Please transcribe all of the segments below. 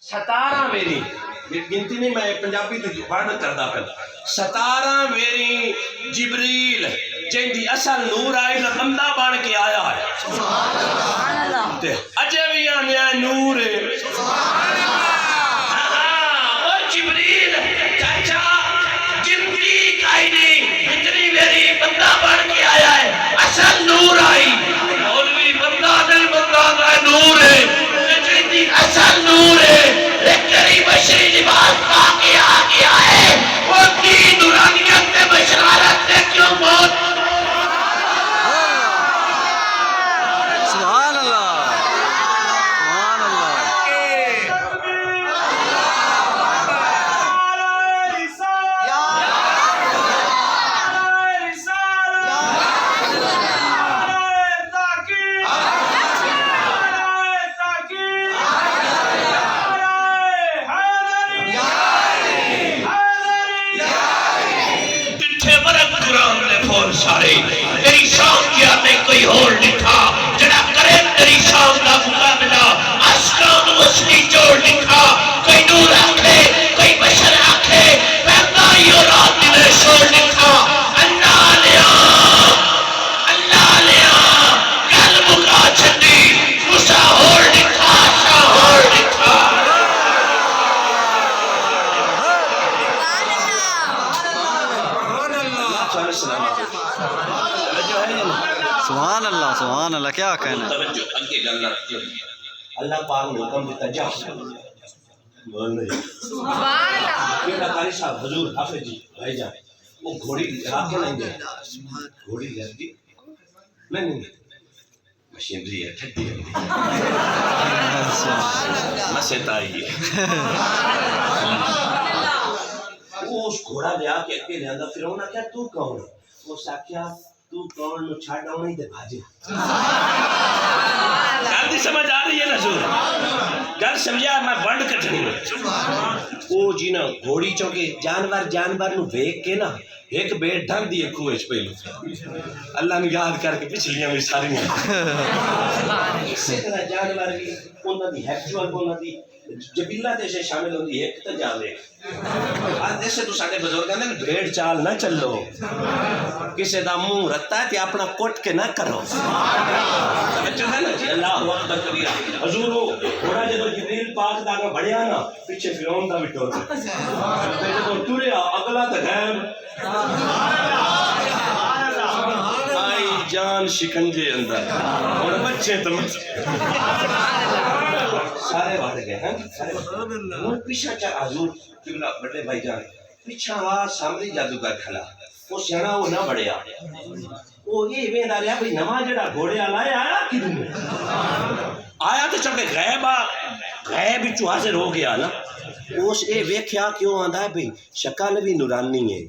17 very گنتی نہیں میں پنجابی تو ورڈ کردا پیا 17 ویری جبریل جیندی اصل نور آئی نہ بندہ بن کے آیا ہے سبحان اللہ تے اجے بھی آنے نور سبحان اللہ او جبریل چاچا گنتی کائی نہیں اتنی ویری بندہ بن کے آیا ہے اصل نور آئی مولوی بندہ نہیں بندہ نور ہے جیندی اصل نور ہے ایک بشری لباس پا کے آ گیا ہے وہ کی نورانیت میں بشارت ہے کیوں موت سبحان اللہ سبحان اللہ سارے تیری شان کیا میں کوئی اور لکھا جڑا کرے تیری شان کا مقابلہ آسمان مسلی جوڑ لکھا کوئی نور آکھے کوئی بشر آکھے پہنا یہ رات دل شور لکھا اللہ لیا گل مکا چھٹی مسا اور لکھا شاہ اور لکھا سبحان اللہ کیا کہنا اللہ پاک نے حکم دیتا جا سبحان اللہ یہ قاری صاحب حضور حافظ جی بھائی جان وہ گھوڑی رات کے نہیں گئے گھوڑی لگتی نہیں مشینری ہے ٹھٹی ہے مسجد آئی ہے وہ اس گھوڑا لیا کے اکے لیا پھر انہوں نے کہا تو کون وہ ساکھیا تو کون نو چھاڑا ہوں نہیں دے بھاجے گل سمجھ آ رہی ہے نا سور گل سمجھا میں بند کٹنی او جی نا گھوڑی چونکہ جانور نو بیک کے نا ایک بیٹ ڈھنگ دیئے کھوئے پہلو اللہ نے یاد کر کے پچھلیاں میں ساری میں اسی طرح جانور بھی انہوں دی ہیکچوال کو انہوں دی جبیلہ دیشے شامل ہوندی ایک تا جاوے آج دیسے تو ساڑھے بزرگاں نے بھیڑ چال نہ چلو کسے دا منہ رتا ہے تے اپنا کوٹ کے نہ کرو بچوں ہے نا جی اللہ اکبر کبیرہ حضورو تھوڑا جب جبریل پاک دا کا بڑھیا نا پیچھے فرعون دا بٹو تے جب ٹورے اگلا تے غیر آئی جان شکنجے اندر اور بچے تو سارے بات گئے ہیں سارے پیچھا چاہ حضور قبلہ بڑے بھائی جان پیچھا وہاں سامنے جادوگر کھلا وہ سیانا وہ نہ بڑھیا وہ یہ ایویں دا رہا بھئی نواں جڑا گھوڑے والا آیا کدوں میں آیا تو چونکہ غیب وچوں حاضر ہو گیا نا اس اے ویکھیا کیوں آندا ہے بھئی شکل بھی نورانی ہے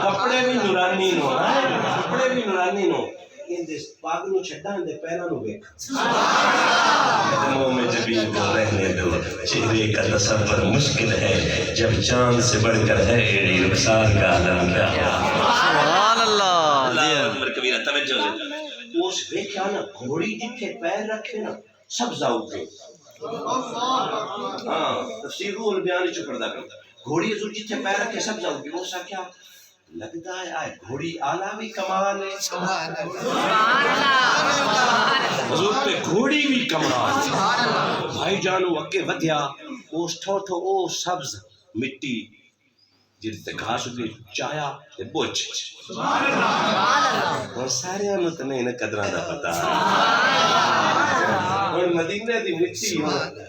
کپڑے بھی نورانی نو کپڑے بھی نورانی نو پاگ نو چھڑا دے پیروں نو ویکھ قدموں میں جبین کو رہنے دو چہرے کا تصور مشکل ہے جب چاند سے بڑھ کر ہے ایڑی رخسار کا عالم کیا سبحان اللہ اللہ اکبر کبیرہ توجہ دے اس ویکھیا نا گھوڑی جتھے پیر رکھے نا سب زاؤ کے ہاں تفسیر روح البیان چ پڑھدا کرتا گھوڑی حضور جتھے پیر رکھے سب زاؤ کے وہ سا کیا لگتا ہے آئے گھوڑی آلہ بھی کمال ہے سبحان اللہ حضور پہ گھوڑی بھی کمال بھائی جانو اکے ودیا اوس ٹھوٹھو او سبز مٹی جیتے گھاس بھی چایا تے بوچھ اور سارے انہوں تے نہیں قدرہ دا پتا اور مدینہ دی مٹی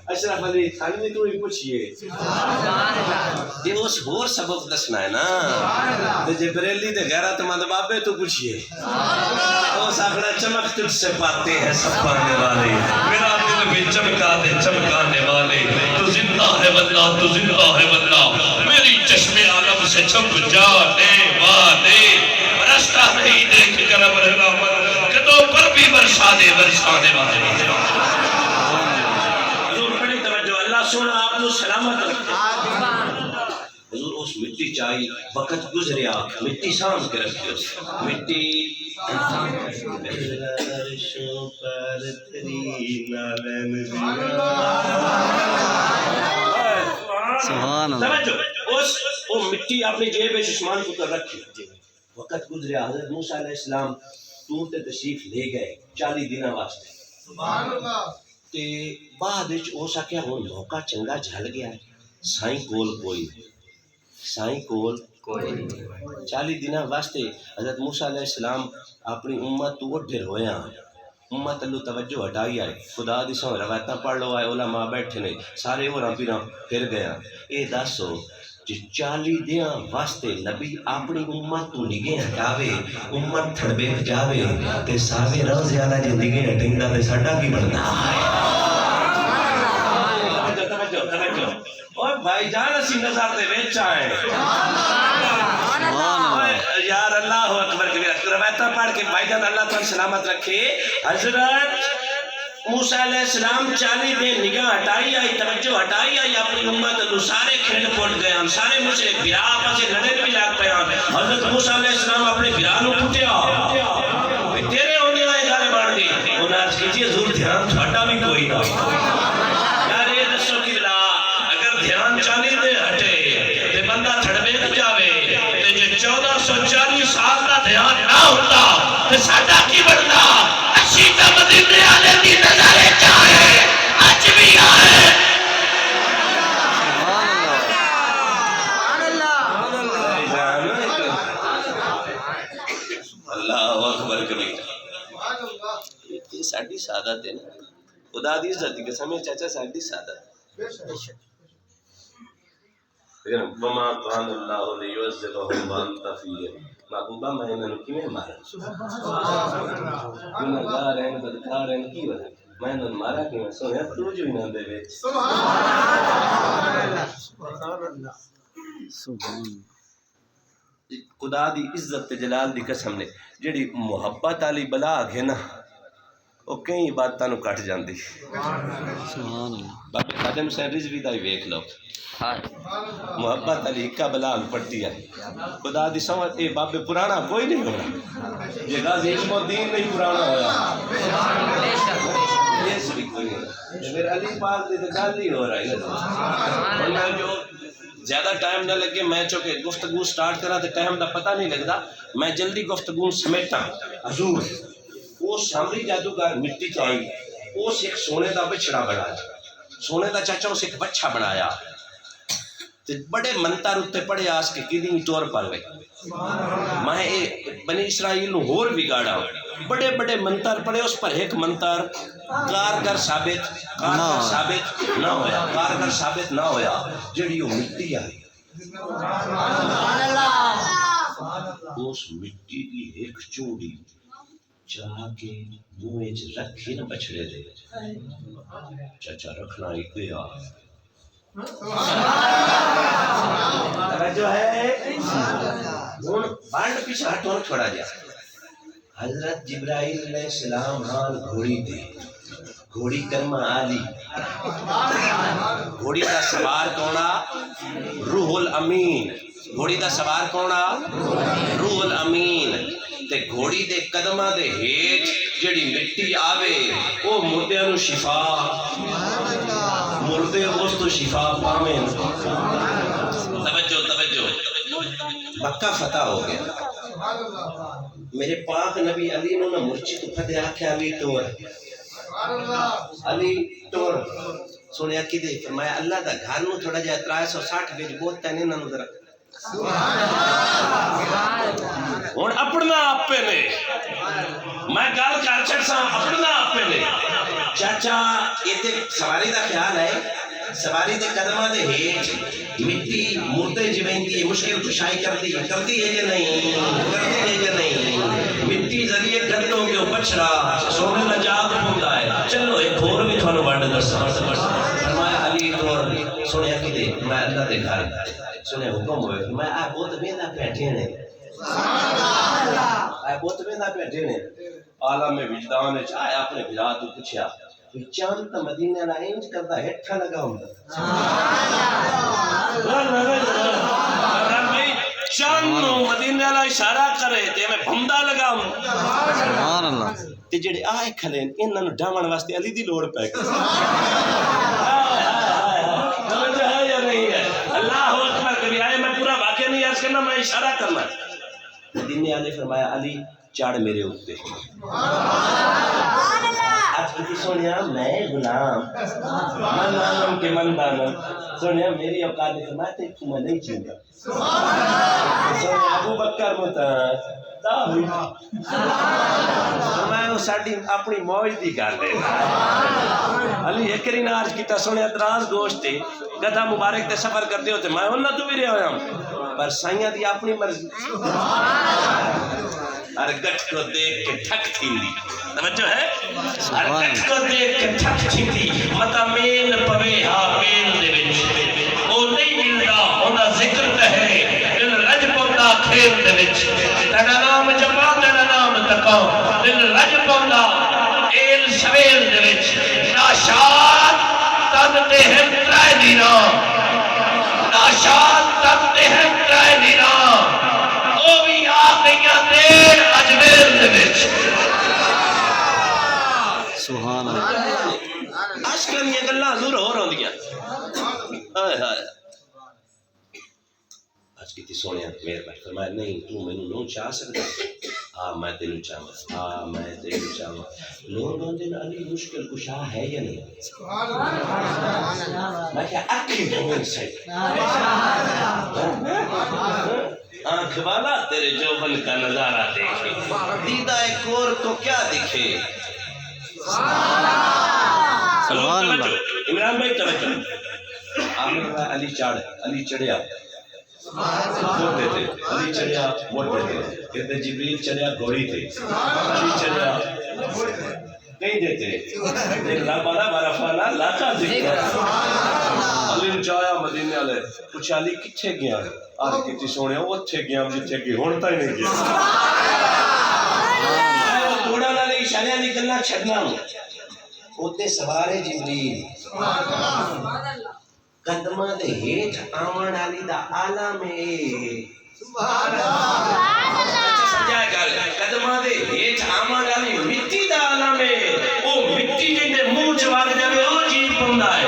اشرف علی تھانوی تو ہی پوچھئے یہ اس غور سبب دسنا ہے نا تے جبریلی دے غیرت مند بابے تو پوچھئے اس اپنا چمک تجھ سے پاتے ہیں سب پانے والے میرا دل بھی چمکا دے چمکانے والے تو زندہ ہے واللہ تو زندہ ہے واللہ میری چشم عالم سے چھپ جانے والے برستا نہیں دیکھ کر اب رحمت کدوں پر بھی برسانے والے حضور بڑی توجہ اللہ سونا آپ نے سلامت حضور اس مٹی چاہی وقت گزریا مٹی سام کے رکھتے ہو مٹی عرشوں پر تری نالین سبحان اللہ توجہ وہ مٹی اپنی جیب میں عثمان کو کر رکھی وقت گزریا حضرت موسیٰ علیہ السلام طور تے تشریف لے گئے 40 دنوں واسطے سبحان اللہ تے بعد وچ ہو سکیا ہن موقع چنگا جھل گیا سائیں کول کوئی سائیں کول 40 دنوں واسطے حضرت موسیٰ علیہ السلام اپنی امت تو ڈر ہویا امت اللہ توجہ ہٹائی آئے خدا دی سو روایتاں پڑھ لو آئے علماء بیٹھے نے سارے ہو پیراں پھر گیا اے دسو جی 40 دیاں واسطے نبی اپنی امت تو نگے ہٹاوے امت تھڑبے جاوے تے ساوے رو زیادہ جی نگے ہٹیندا تے ساڈا کی بندا اوے بھائی جان اسی نظر دے وچ آئے یار اللہ اکبر کبیرہ روایتاں پڑھ کے بھائی جان اللہ تعالی سلامت رکھے حضرت موسیٰ علیہ السلام 40 دن نگاہ ہٹائی آئی توجہ ہٹائی آئی اپنی امت اللہ سارے کھیڑ پوٹ گئے ہم سارے مجھے بھرا آپا سے لڑے بھی لگ پہ ہم حضرت موسیٰ علیہ السلام اپنے بھرا نو پوٹیا تیرے ہونے آئے گالے بڑھ گئی انہیں آج کیجئے ضرور دھیان چھوٹا بھی کوئی نہ یار یہ دسو کی بلا اگر دھیان 40 دے ہٹے تے بندہ تھڑبے جاوے تے جو 1440 سال کا دھیان نہ ہوتا تے ساڈا کی بڑھتا اچھی تا مدینے والے دی نظر چاہے اج بھی آئے اللہ اکبر کبیر یہ ساڈی سعادت ہے نا خدا دی عزت کی قسم ہے چاچا ساڈی سعادت لیکن وما کان اللہ لیعذبہم وانت فیہم محبوبہ میں انہوں کی میں مارا گناہگار ہیں بدکار ہیں کی وجہ میں انہوں مارا کی میں سویا تو جو ہی نہ دے وے خدا دی عزت جلال دی قسم نے جڑی محبت علی بلا ہے نا وہ کئی باتاں نو کٹ جاندی سبحان اللہ بابے خادم حسین رضوی دا ہی ویکھ لو محبت علی اکا بلال پڑتی ہے خدا دی سمجھ اے بابے پرانا کوئی نہیں ہونا یہ غازی عشق الدین نہیں پرانا ہویا یہ سبھی کوئی نہیں میرے علی پاک دی گل نہیں ہو رہا ہے ورنہ جو زیادہ ٹائم نہ لگے میں چونکہ گفتگو سٹارٹ کرا تو ٹائم دا پتہ نہیں لگتا میں جلدی گفتگو سمیٹا حضور وہ سامری جادوگر مٹی چاہیے اس ایک سونے دا بچڑا بنایا سونے دا چاچا اس ایک بچہ بنایا بڑے منتر اتنے پڑے آس کے کدی ٹور پر گئے میں بنی اسرائیل نو ہور بگاڑا بڑے بڑے منتر پڑے اس پر ایک منتر کارگر ثابت نہ ہویا کارگر ثابت نہ ہویا جڑی وہ مٹی آئی اس مٹی کی ایک چوڑی چاہ کے منہ رکھی نہ بچڑے دے چاچا رکھنا ایک دیا جو ہے بانڈ پیچھے ہٹھوں چھوڑا جا حضرت جبرائیل علیہ السلام حال گھوڑی دے گھوڑی کرما آلی گھوڑی کا سوار کونا روح الامین گھوڑی کا سوار کونا روح الامین تے گھوڑی دے قدمہ دے ہیٹ جڑی مٹی آوے او مردے نو شفا مردے اس تو شفا پامیں توجہ مکہ فتح ہو گیا میرے پاک نبی علی نو نہ مرچی تو پھدے آکھے علی ٹور علی ٹور سنیا کی دے فرمایا اللہ دا گھر نو تھوڑا جائے 360 بیج بہت تینے نہ نظر اور اپنا آپ پہ نے میں گال کر چڑسا اپنا آپ پہ نے چاچا یہ تے سواری دا خیال ہے سواری دے قدمہ دے ہیٹ مٹی مردے جویں دی مشکل کشائی کرتی ہے کہ نہیں کرتی ہے کہ نہیں مٹی ذریعے گھٹوں کے بچڑا سونے نجات ہوتا ہے چلو ایک اور بھی تھانو بانڈ درسا فرمایا علی طور سنیا کی دے میں اللہ دے گھر سنے حکم ہوئے میں آئے بہت بیندہ پیٹھے نے آئے بہت بیندہ پیٹھے نے عالم وجدان ہے آئے اپنے بلا تو پوچھیا چاند تا مدینہ لا انج کرتا ہٹھا لگا ہوں چاند نو مدینہ لا اشارہ کرے تے میں بھمدہ لگا ہوں سبحان اللہ تے جڑے آئے کھلین انہاں نو ڈھاون واسطے علی دی لوڑ پے گئی اشارہ کرنا. مدینے والے فرمایا علی چڑھ میرے اوپر. آج کسی سنیا میں غلام من عالم کے من دانم سنیا میری اوقات نے فرمایا تو میں نہیں چاہوں گا. سنیا ابو بکر متعلق میں وہ ساڑی اپنی موج دی گل ہے. علی ایکری نے عرض کیتا سونے دراز گوشت تے گدھا مبارک تے سفر کرتے ہوتے میں انہاں تو بھی رہا ہوں پر سائیاں دی اپنی مرضی. ارے گٹھ کو دیکھ کے ٹھک تھیندی توجہ ہے. ارے گٹھ کو دیکھ کے ٹھک تھیندی متا میل پوے ہا میل دے وچ او نہیں ملدا اوندا ذکر کہے دل رج پوندا کھیل دے وچ تیرا نام جپا تیرا نام تکاں دل رج پوندا ایل سویل دے وچ ناشاد تن تے ہم ترائے دینا ناشاد تن تے ہم ترائے دینا او بھی آ گئیاں دیر اجمیر دے وچ. سبحان اللہ. عشقاں یہ گلاں حضور ہور ہوندیاں. ہائے ہائے آج کتی سونے میرے بھائی فرمایا نہیں تو میں نو چاہ سکتا. ہاں میں تینوں چاہوں ہاں میں تینوں چاہوں. لوگوں دے نالی مشکل کشا ہے یا نہیں؟ میں کیا اکھی مومن سے آنکھ والا تیرے جوبن کا نظارہ دیکھے دیدہ ایک اور تو کیا دکھے. سبحان اللہ. عمران بھائی توجہ. عامر علی چڑھ علی چڑھیا موٹے تھے علی چڑھیا موٹے تھے کہتے جبریل چڑھیا گھوڑی تھے علی چڑھیا کہیں دیتے ایک لابانا برفانا لاکھا ذکر. علی نے چاہیا مدینے والے پوچھا علی کتھے گیا آج کتی سونے وہ اتھے گیا جتھے گئے ہونتا ہی نہیں گیا. توڑا نہ نہیں اشاریاں نکلنا چھڑنا ہوں اوتے سوارے جبریل قدمہ دے ہیٹھ آمن علی دا عالم ہے. سجائے گل قدمہ دے ہیٹھ آمن علی مٹی دا عالم ہے. او مٹی جن دے منہ چواگ جاوے او چیز پوندا ہے.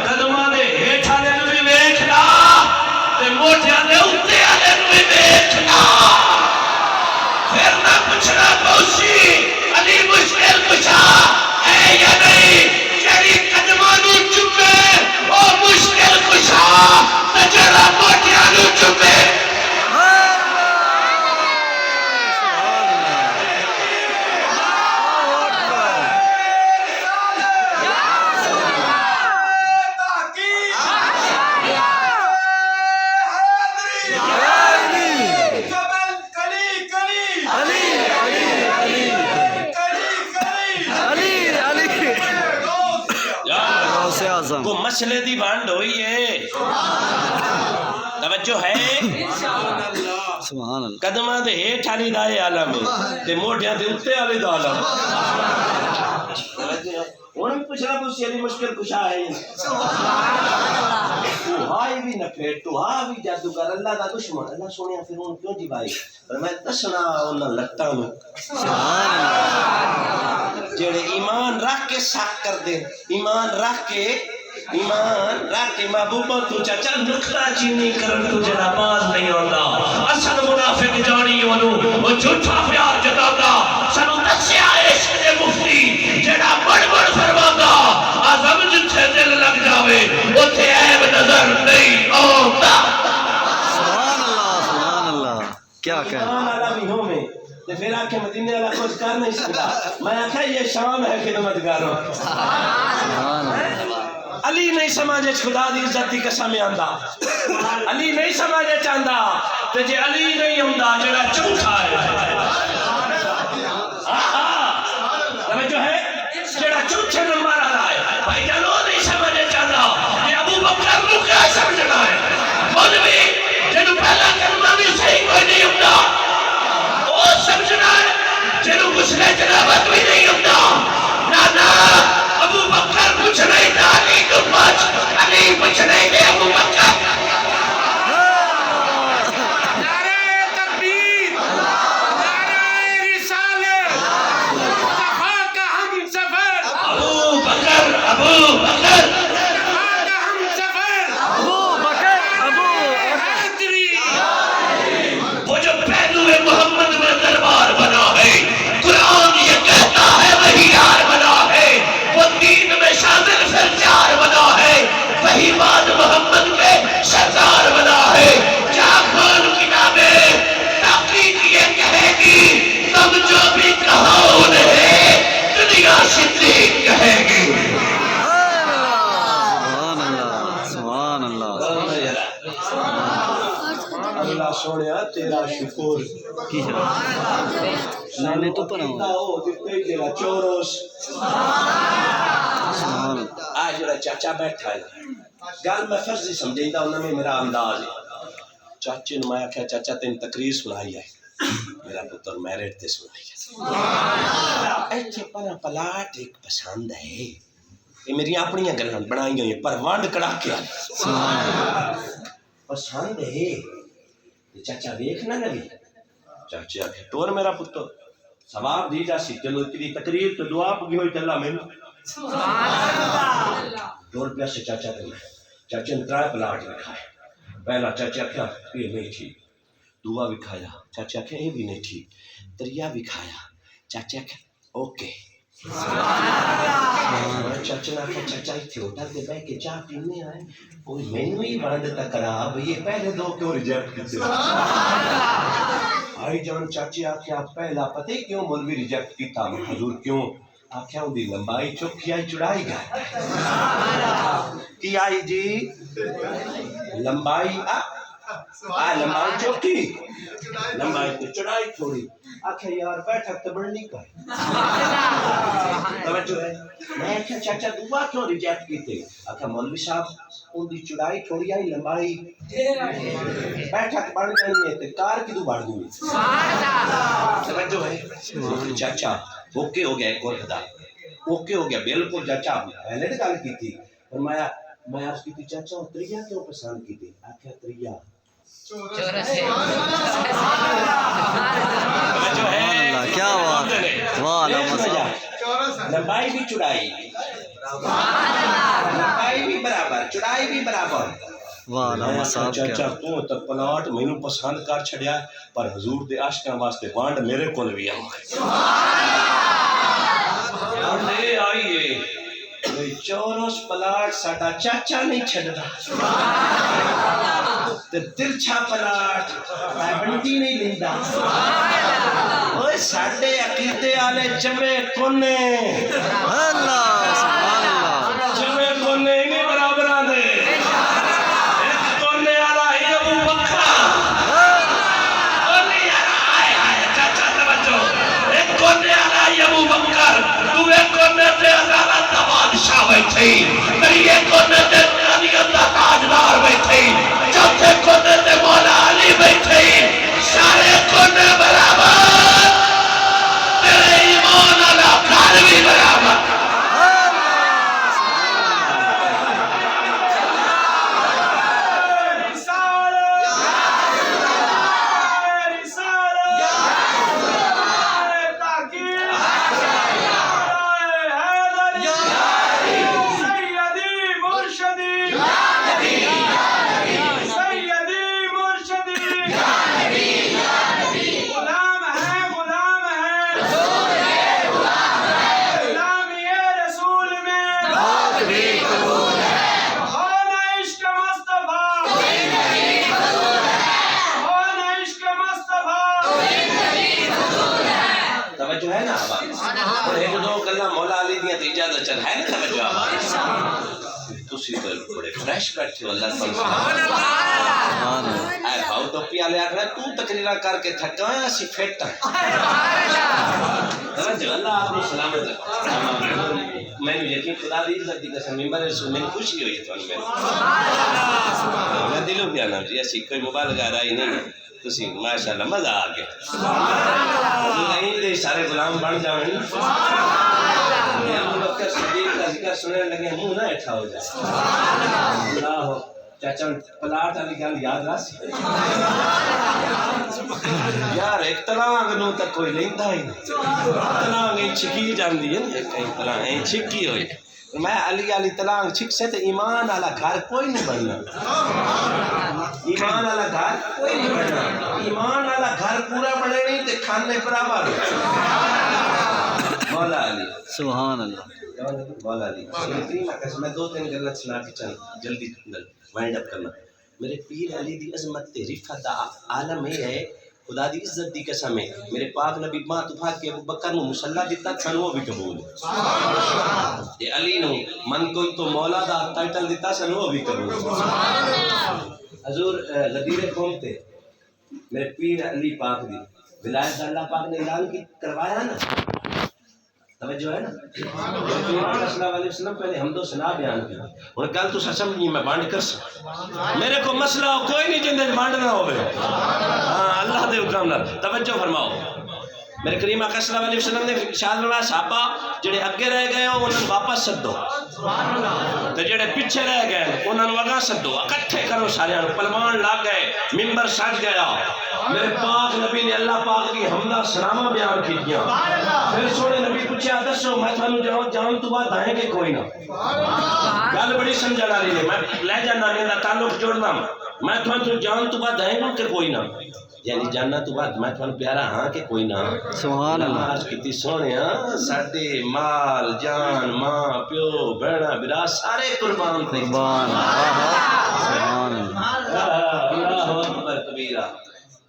قدمہ دے ہیٹھ آلے نو بھی ویکھنا تے موٹھیاں دے اُتے آلے نو بھی ویکھنا. پھر نہ پوچھنا پوچھی علی مشکل کشا ہے یا نہیں. جڑی قدمہ نو چپے او مشکل کشا تے جڑا موٹھیاں نو چپے. کو مسئلے دی بانڈ ہوئی ہے توجہ ہے. سبحان اللہ. قدمہ دے ہیٹھ علی دا عالم تے موٹھیاں دے اُتے علی دا عالم. انہوں نے پوچھنا پوچھی علی مشکل کشا ہے تو ہائی بھی نہ پھیٹ تو ہاں بھی جادوگر اللہ دا دشمن. اللہ سونیا پھر انہوں کیوں جی بھائی پر میں دسنا انہوں لٹا میں جڑے ایمان رکھ کے ساک کر دے ایمان رکھ کے محبوبہ تو چاچا نکتہ چینی کرن تو جڑا باز نہیں ہوتا. اصل منافق جانی وہ جھوٹا پیار جتاتا. سنو دسیا عشق دے مفتی جڑا بڑ فرماتا آزم جتھے دل لگ جاوے اتھے عیب نظر نہیں آتا. سبحان اللہ. سبحان اللہ. کیا کہہ ایمان والا بھی ہوں میں تے پھر آکے مدینے والا کچھ کر نہیں سکتا. میں آکھا یہ شام ہے خدمتگاروں. سبحان اللہ. علی نہیں سمجھے خدا دی عزت دی قسم آندا. علی نہیں سمجھے چاہندا تے جے علی نہیں ہوندا جڑا چوتھا ہے توجہ ہے جڑا چوتھے نمبر والا ہے بھائی جانو نہیں سمجھے چاہندا کہ ابو بکر نو کیا سمجھنا ہے. خود بھی جنو پہلا کلمہ بھی صحیح کوئی نہیں ہوندا وہ سمجھنا ہے جنو غسل جنابت بھی نہیں ہوندا. نہ ابو بکر کچھ نہیں تھا علی کو پچ علی کچھ نہیں تھے ابو بکر. نعرہ تکبیر نعرہ رسالت مصطفیٰ کا ہم سفر ابو بکر مصطفیٰ کا ہم سفر ابو بکر حیدری سونیا تیرا شکر کی نہیں تو پر تیرا چورس سبحان آ جڑا چاچا بیٹھا ہے گل میں فرضی سمجھیندہ انہوں نے میرا انداز ہے چاچے نے میں آخیا چاچا تین تقریر سنائی ہے میرا پتر میرٹ تے سنائی ہے ایتھے پنا پلاٹ ایک پسند ہے یہ میری اپنی گلاں بنائی ہوئی ہیں پر وانڈ کڑا کے پسند ہے چاچا ویکھنا نبی چاچے آخیا ٹور میرا پتر ثواب دی جا سی چلو اتنی تقریر تو دعا پگی ہوئی چلا میں ٹور پیا سے چاچا تے میں چاچے نے 3 پلاٹ لکھائے پہلا چاچا آخیا یہ نہیں ٹھیک دعا بھی کھایا چاچا آخیا یہ بھی نہیں ٹھیک تریا بھی کھایا چاچا آخیا اوکے چاچا نے آخیا چاچا اتنے ہوٹل تے بہ کے چاہ پینے آئے کوئی مینو ہی ونڈ تک کرا بھئی یہ پہلے 2 کیوں ریجیکٹ کیتے بھائی جان چاچے آخیا پہلا پتہ ہی کیوں مولوی ریجیکٹ کیتا حضور کیوں آخیا ان دی لمبائی چوکھی آئی چڑھائی گئے کی آئی جی لمبائی لمبائی چوکھی لمبائی تو چڑھائی تھوڑی آخیا یار بیٹھک تو بڑھنی کا توجہ ہے میں آخیا چاچا دعا کیوں ریجیکٹ کیتے آخیا مولوی صاحب ان دی چڑھائی تھوڑی آئی لمبائی بیٹھک بڑھ جانی ہے تے کار کی تو بڑھ دوں توجہ ہے چاچا اوکے ہو گیا ایک اور خدا اوکے ہو گیا بالکل چاچا میں نے گل کی تھی فرمایا میں عرض کی تھی چاچا تریا کیوں پسند کی تھی آخیا تریا کیا بات ہے واہ علامہ صاحب لمبائی بھی چڑھائی لمبائی بھی برابر چڑھائی بھی برابر واہ علامہ صاحب چاچا تو تے پلاٹ مینوں پسند کر چھڑیا پر حضور دے عاشقاں واسطے وانڈ میرے کول بھی آئی لے آئیے چورس پلاٹ ساڈا چاچا نہیں چھڈدا تے ترچھا پلاٹ میں بنتی نہیں لیندا اوئے ساڈے عقیدے والے جمے کونے اللہ سبحان اللہ جمے کونے نہیں برابر دے ایک کونے والا ہی ابو بکر کونے والا ہائے ہائے چاچا توجہ ایک کونے والا ہی ابو بکر تو ایک کونے تے عدالت دا بادشاہ بیٹھے میری ایک کونے تے نبیت دا تاجدار بیٹھے چوتھے کونے تے مولا علی بیٹھے سارے کونے برابر تیرے ایمان والا گھر بھی برابر توجہ ہے نا آواز ایک دو گلاں مولا علی دیاں تے اجازت چل ہے نا توجہ آواز تسی تو بڑے فریش بیٹھے ہو اللہ سبحان اللہ اے بھاؤ ٹوپی والے آکھنا تو تقریرا کر کے تھکا ہے اسی فٹ ہیں توجہ اللہ آپ کو سلامت رکھے میں یقین خدا دی عزت دی قسم ممبر رسول میں خوشی ہوئی تو میں دلوں پہ آنا جی ایسی کوئی مبالغہ رائی نہیں ہے تسی ماشاءاللہ مزہ آ گیا نہیں دے سارے غلام بن جاؤں ابو بکر صدیق کا ذکر سننے لگے منہ نہ اٹھا ہو جائے اللہ ہو چاچا پلاٹ والی گل یاد راسی یار ایک تلانگ نو تک کوئی لیندا ہی نہیں تلانگ ہی چھکی جاندی ہے نا کہیں تلانگ ہی چھکی ہوئی میں علی علی تلانگ چھک سے تو ایمان والا گھر کوئی نہیں بننا ایمان والا گھر کوئی نہیں بننا ایمان والا گھر پورا بنے نہیں تے کھانے برابر مولا علی سبحان اللہ مولا علی میں 2-3 گلاں سنا کے چل جلدی وائنڈ اپ کرنا میرے پیر علی دی عظمت تے رفعت دا عالم یہ ہے خدا دی عزت دی قسم ہے میرے پاک نبی ماں تو بھاگ کے ابو بکر نو مصلی دیتا سن وہ بھی قبول ہے تے علی نو من کوئی تو مولا دا ٹائٹل دیتا سن وہ بھی قبول ہے حضور غدیر قوم تے میرے پیر علی پاک دی ولایت اللہ پاک نے اعلان کی کروایا نا، توجہ ہے نا، صلی اللہ علیہ وسلم پہلے حمد و ثنا بیان کی اور گل تو سمجھی میں بانڈ کر سکتا میرے کو مسئلہ کوئی نہیں جن بانڈ نہ ہوئے ہاں اللہ دے حکم نال توجہ فرماؤ میرے کریم آقا صلی اللہ علیہ وسلم نے ارشاد فرمایا صحابہ جڑے اگے رہ گئے ہو انہاں واپس سدو تے جڑے پیچھے رہ گئے انہاں اگاں سدو اکٹھے کرو سارے پلوان لگ گئے ممبر سج گیا میرے پاک نبی نے اللہ پاک کی حمدہ سلامہ بیان کیتیاں پھر سونے نبی پوچھا دسو میں تھانوں جان تو بعد آئیں گے کوئی نہ گل بڑی سمجھن والی ہے میں لے جانا نے دا تعلق جوڑنا میں تھانوں جان تو بعد آئیں گا کہ کوئی نہ یعنی جاننا تو بعد میں تھانوں پیارا ہاں کہ کوئی نہ سبحان اللہ آج کتی سونیا ساڈے مال جان ماں پیو بہنا برا سارے قربان تھے قربان سبحان اللہ اللہ اکبر کبیرہ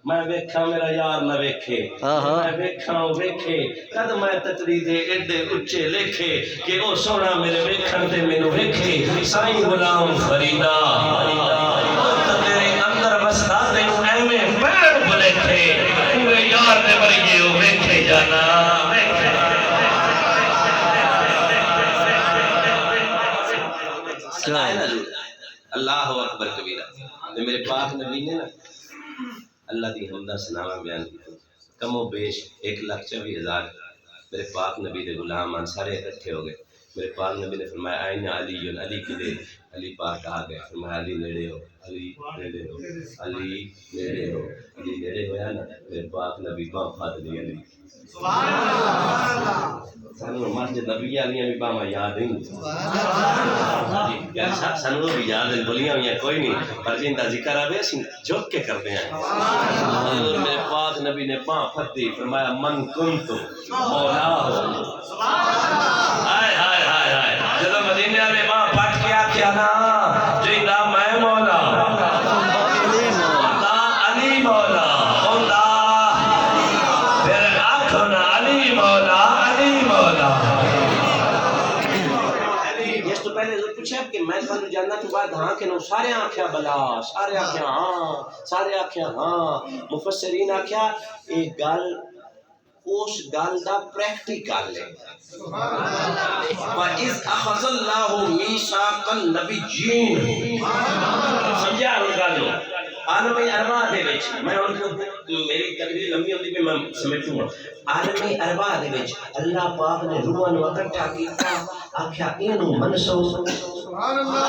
میں ویکھاں میرا یار نہ ویکھے میں ویکھاں ویکھے کد میں تتری دے ایڈے اچے لکھے کہ او سونا میرے ویکھن تے مینوں ویکھے سائیں غلام فریدا تیرے اندر وسدا تینوں ایویں پیڑ بلکھے پورے یار دے ورگے او ویکھے جانا اللہ اکبر کبیرہ میرے پاک نبی نے نا اللہ دی حمدہ سنامہ بیان کی کم و بیش 1,24,000 میرے پاک نبی دے غلام سارے اکٹھے ہو گئے میرے پاک نبی نے فرمایا آئین علی علی کدے علی پاک آ گئے فرمایا علی نیڑے ہو علی نیڑے ہو علی نیڑے ہو علی نیڑے ہویا نا میرے پاک نبی باں پھات دی علی سانو مسجد نبی علیاں بھی باں یاد نہیں سانو بھی یاد ہیں بولیاں ہوئی کوئی نہیں پر جن دا ذکر آوے اسی جھک کے کر دیں میرے پاک نبی نے باں پھتی فرمایا من کنتو مولا ہو ہائے ہائے ہائے ہائے جدو مدینے والے باں پھٹ کے آکھیا نا جیندا میں مولا ہوندا علی مولا ہوندا پھر آکھو نا علی مولا علی مولا اس تو پہلے پوچھا کہ میں تھانوں جاننا تو بعد ہاں کہ نو سارے آکھیا بلا سارے آکھیا ہاں سارے آکھیا ہاں مفسرین آکھیا ایک گل اس گل دا پریکٹیکل ہے وَإِذْ أَخَذَ اللَّهُ مِيثَاقَ النَّبِيِّينَ سمجھا ان گل عالم ارواح دے وچ میں ان کو میری تقریر لمبی ہوندی پہ میں سمجھوں گا عالم ارواح دے وچ اللہ پاک نے روحاں نو اکٹھا کیتا آکھیا اینو منسو سبحان اللہ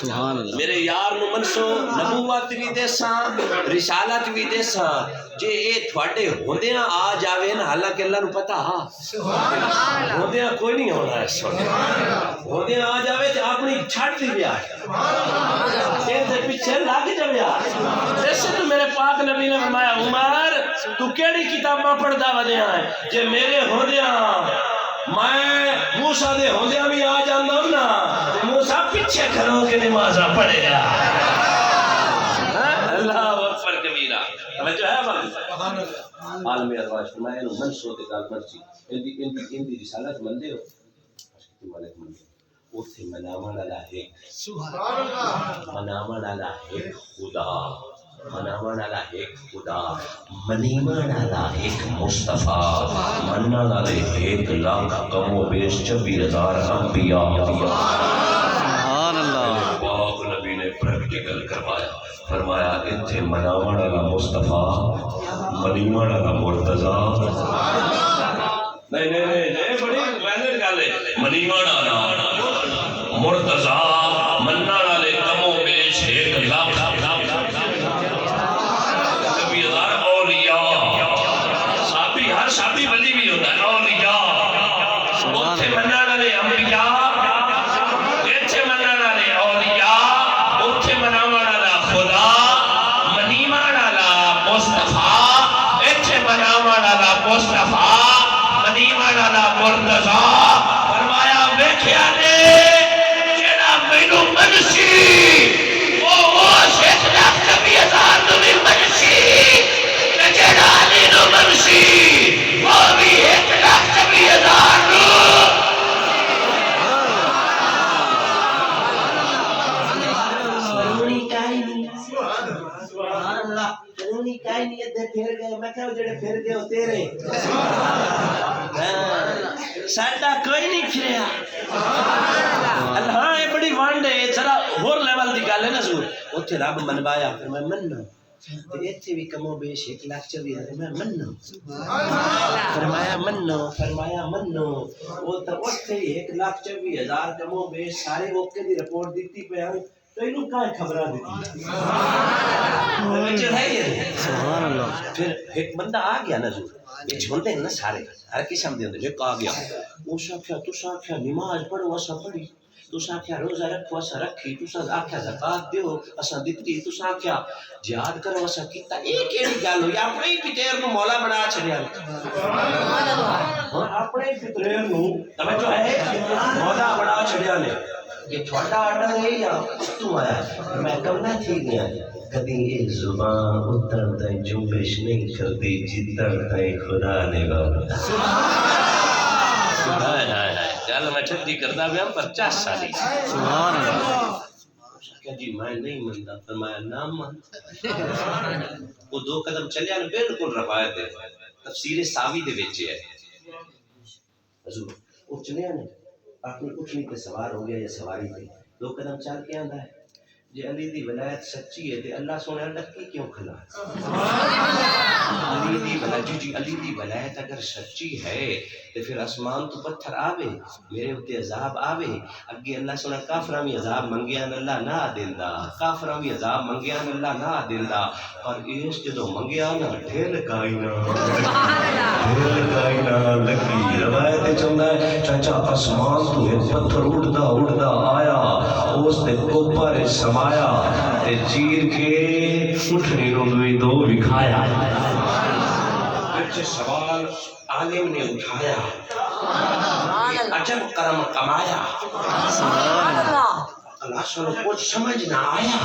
سبحان اللہ میرے یار نو منسو نبوت بھی دیساں رسالت بھی دیساں جے اے تھوڑے ہوندیاں آ جاوے نا حالانکہ اللہ نو پتہ ہاں ہوندیاں کوئی نہیں ہونا ہے ہوندیاں آ جاوے تے اپنی چھٹ دی بیا ہے تے پیچھے لگ جاوے جیسے تو میرے پاک نبی نے فرمایا عمر تو کیڑی کتاباں پڑھدا ودیاں ہے جے میرے ہوندیاں میں موسیٰ دے ہوندیاں بھی آ جاندہ ہوں نا موسیٰ پیچھے کھڑوں کے نمازہ پڑھے گا اللہ اکبر کبیرہ توجہ ہے بھائی عالم ارواح فرمایا انہوں منسو تے گال مرچی ان دی رسالت مندے ہو مالک مندے اوتھے منامن اللہ ہے منامن اللہ ہے خدا منامن اللہ ایک خدا منیمن اللہ ایک مصطفیٰ منن اللہ ایک لاکھ کم و بیش 24,000 انبیاء سبحان اللہ پاک نبی نے پریکٹیکل کروایا فرمایا اتھے منامن اللہ مصطفیٰ منیمن اللہ مرتضی نہیں بڑی محنت گل ہے منیمن اللہ مرتضی منن اللہ کم و بیش ایک لاکھ شابی ولی بھی ہوتا ہے اولیاء اتھے مننا والے انبیاء اتھے مننا والے اولیاء اتھے مننا والا خدا منیمن والا مصطفیٰ اتھے مننا والا مصطفیٰ منیمن والا مرتضی فرمایا ویکھیا نے جیڑا مینوں منسی وہ شیخ نبی ہزار نو بھی منسی تے جیڑا علی نو منسی وہ بھی 1,24,000 سونی کہانی سبحان اللہ نہیں کہیں نہیں ادھے پھر گئے میں کہا جڑے پھر گئے ہو تیرے ساڈا کوئی نہیں پھریا اللہ یہ بڑی وانڈ ہے ذرا ہور لیول دی گل ہے نا ضرور اوتھے رب منوایا پھر میں مننا تے ایتھے بھی کمو بیش 1,24,000 میں منو فرمایا منو وہ تو اوتھے 1,24,000 کمو بیش سارے موقع دی رپورٹ دیتی پہ ہوں تو انہوں کہاں خبرہ دیتی سبحان اللہ پھر ایک بندہ آ گیا نا ضرور یہ چھوڑتے ہیں نا سارے ہر قسم دے اندر ایک آ گیا اس آکھیا تساں آکھیا نماز پڑھو اساں پڑھی تساں آکھیا روزہ رکھو اساں رکھی تساں آکھیا زکات دیو اساں دتی تساں آکھیا جہاد کرو اساں کیتا اے کیڑی گل ہوئی اپنے پتیر نو مولا بنا چھڑیا ہن اپنے پتیر نو توجہ ہے مولا بنا چھڑیا نے یہ تھوڑا آرڈر ہے یا تو آیا میں کہنا تھی گیا کبھی یہ زبان اتر تائیں جنبش نہیں کرتی جتر تائیں خدا نے گا سبحان اللہ چل میں چھتی کرتا بھی ہم 50 سالی سبحان اللہ کہ جی میں نہیں منتا فرمایا نام من وہ 2 قدم چلے آنے بالکل روایت ہے تفسیر ساوی دے بیچے ہے حضور وہ چلے آنے اپنی اٹھنی پہ سوار ہو گیا یا سواری پہ 2 قدم چل کے آندا ہے جی علی دی ولایت سچی ہے تے اللہ سونے لکی کیوں کھلا علی دی ولایت جی علی دی ولایت اگر سچی ہے تے پھر آسمان تو پتھر آوے میرے اوتے عذاب آوے اگے اللہ سونے کافراں وی عذاب منگیا اللہ نہ دیندا کافراں وی عذاب منگیا اللہ نہ دیندا اور اس جدوں منگیا نا ڈھل کائنا لگی روایت چوندا ہے چاچا آسمان تو ایک پتھر اڑدا آیا اس تے اوپر سمایا تے چیر کے اٹھنی نو دو وکھایا پھر سوال عالم نے اٹھایا عجب کرم کمایا اللہ سنو کچھ سمجھ نہ آیا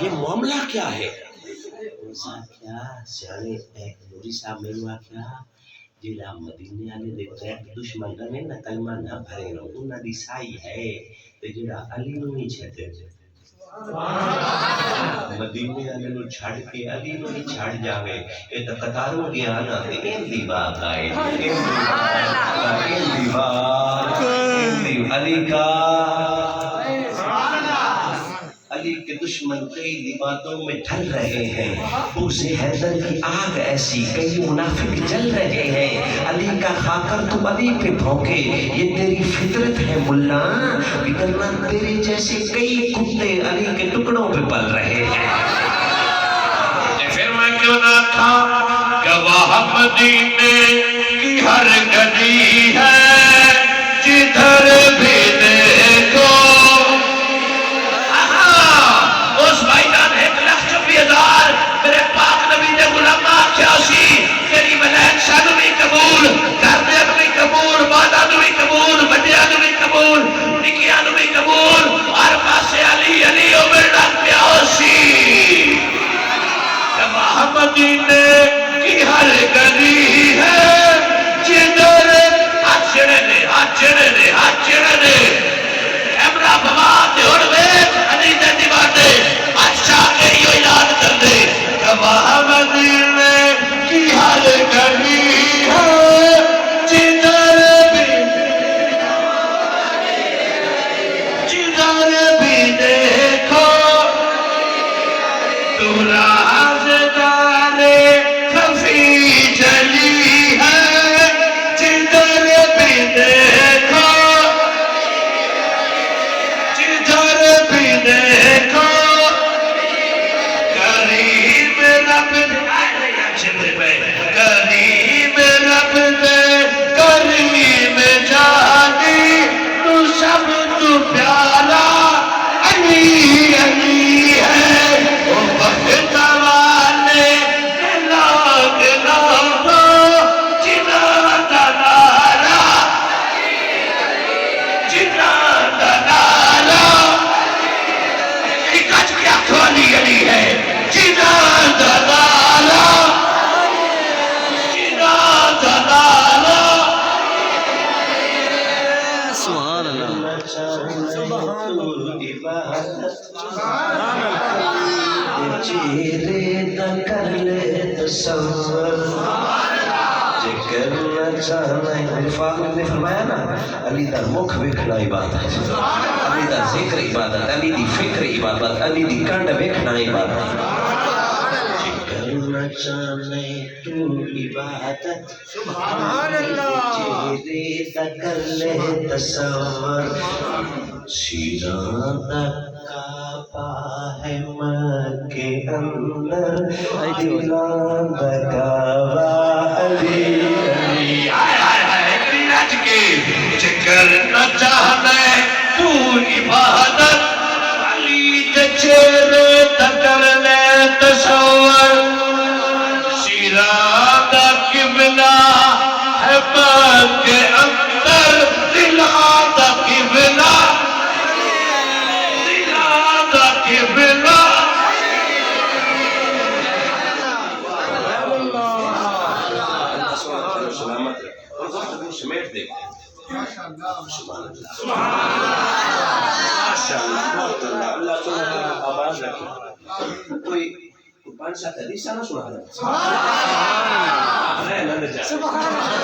یہ معاملہ کیا ہے کیا سیانے نوری صاحب میں نے کیا جیڑا مدینے والے دے ٹریک دشمن نے نہ کلمہ نہ بھرے نو انہاں دی سائی ہے تے جیڑا علی نو نہیں چھڈے مدینے والے نو چھڑ کے علی نو نہیں چھڑ جاوے اے تے قطاروں گیا نا تے این دی بات آئے این دی بات علی کا علی کے دشمن کئی باتوں میں ڈھل رہے ہیں اسے حیدر کی آگ ایسی کئی منافق جل رہے ہیں علی کا خاکر تو علی پہ بھونکے یہ تیری فطرت ہے ملا بگرنا تیرے جیسے کئی کتے علی کے ٹکڑوں پہ پل رہے ہیں پھر میں کیوں نہ تھا گواہ مدینے کی ہر گلی ہے جدھر بھی دیکھو میرے پاک نبی نے غلامہ کیا سی تیری ولایت سانو بھی قبول کردے بھی قبول بادا نو بھی قبول بڑیا نو بھی قبول نکیا نو بھی قبول ہر پاسے علی علی او میرا پیا سی گواہ مدینے کی ہر گلی ہے جدھر اچڑے نے امرا بابا تے ہن ویکھ علی دے دیوانے اچھا کریو یاد کر دے گواہ مدینے کی ہر گلی ہے جدھر بھی دیکھو تو رازدار خفی جلی ہے جدھر بھی دیکھو چہرے دا کر لے تصور جے کرنا چاہنا ہے میرے فاضل نے فرمایا نا علی دا مکھ ویکھنا عبادت علی دا ذکر عبادت علی دی فکر عبادت علی دی کنڈ ویکھنا عبادت جے کرنا چاہنا ہے تو عبادت سبحان اللہ چہرے دا کر لے تصور شیران دا کعبہ ہے مکے اندر دلان دا کعبہ علی علی آئے آئے آئے رج کے چکر نہ چاہنا ہے تو عبادت علی کے چہرے تکر لے تصور شیران دا قبلہ ہے مکے اندر دلان دا قبلہ دلان دا قبلہ سلامت رکھے اور گفتگو سمیٹ دے ماشاءاللہ اللہ تعالیٰ آواز رکھے کوئی 5-7 حدیث نہ سنا رہا ہے نہ جا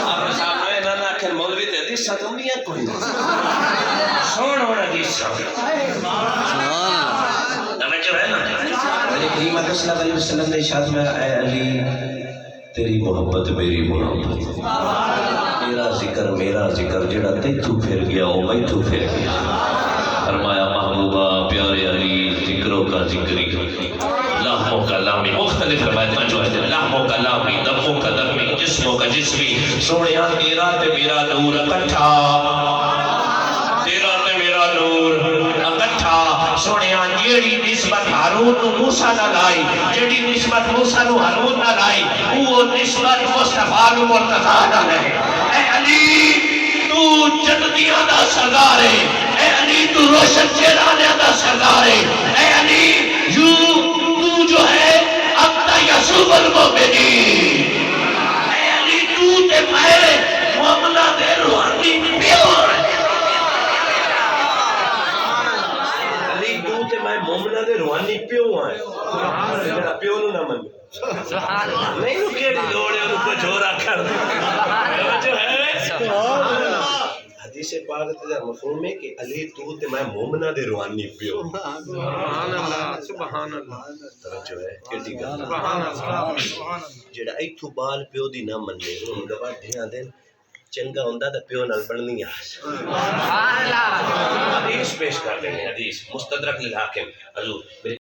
آپ سامنے نہ آخر مولوی تے حدیث تو نہیں ہے کوئی سن ہونا حدیث توجہ ہے نا نبی کریم صلی اللہ علیہ وسلم نے ارشاد میں اے علی تیری محبت میری محبت میرا ذکر جڑا تیتھو پھر گیا وہ میں تو پھر گیا فرمایا محبوبہ پیارے علی ذکروں کا ذکری لحموں کا لامی مختلف روایتیں جو ہے لحموں کا لامی دموں کا دمی جسموں کا جسمی سوڑیاں تیرا تے میرا نور اکٹھا تیرا تے میرا نور اکٹھا سوڑیاں جیڑی نسبت ہارون نو موسیٰ نہ لائی جیڑی نسبت موسیٰ نو ہارون نہ لائی وہ نسبت مصطفیٰ نو مرتضیٰ نہ لے اے علی تو جنتیاں دا سردار ہے اے علی تو روشن چہرانے دا سردار ہے اے علی تو جو ہے انت یسوع المؤمنین اے علی تو تے میں مومنہ دے روحانی پیو علی تو تے میں مومنہ دے روحانی پیو آئے میرا پیو نو نہ من نہیں نو کیڑی لوڑ ہے انہوں کچھ ہو رہا کر جو ہے حدیث پاک تے مفہوم ہے کہ علی تو تے میں مومنہ دے روحانی پیو سبحان اللہ سبحان اللہ توجہ ہے کیڑی گل سبحان اللہ جڑا ایتھوں بال پیو دی نہ مننے انہوں دبا دھیان دین چنگا ہوندا تے پیو نال بننی آ سبحان اللہ حدیث پیش کر دیں حدیث مستدرک للحاکم حضور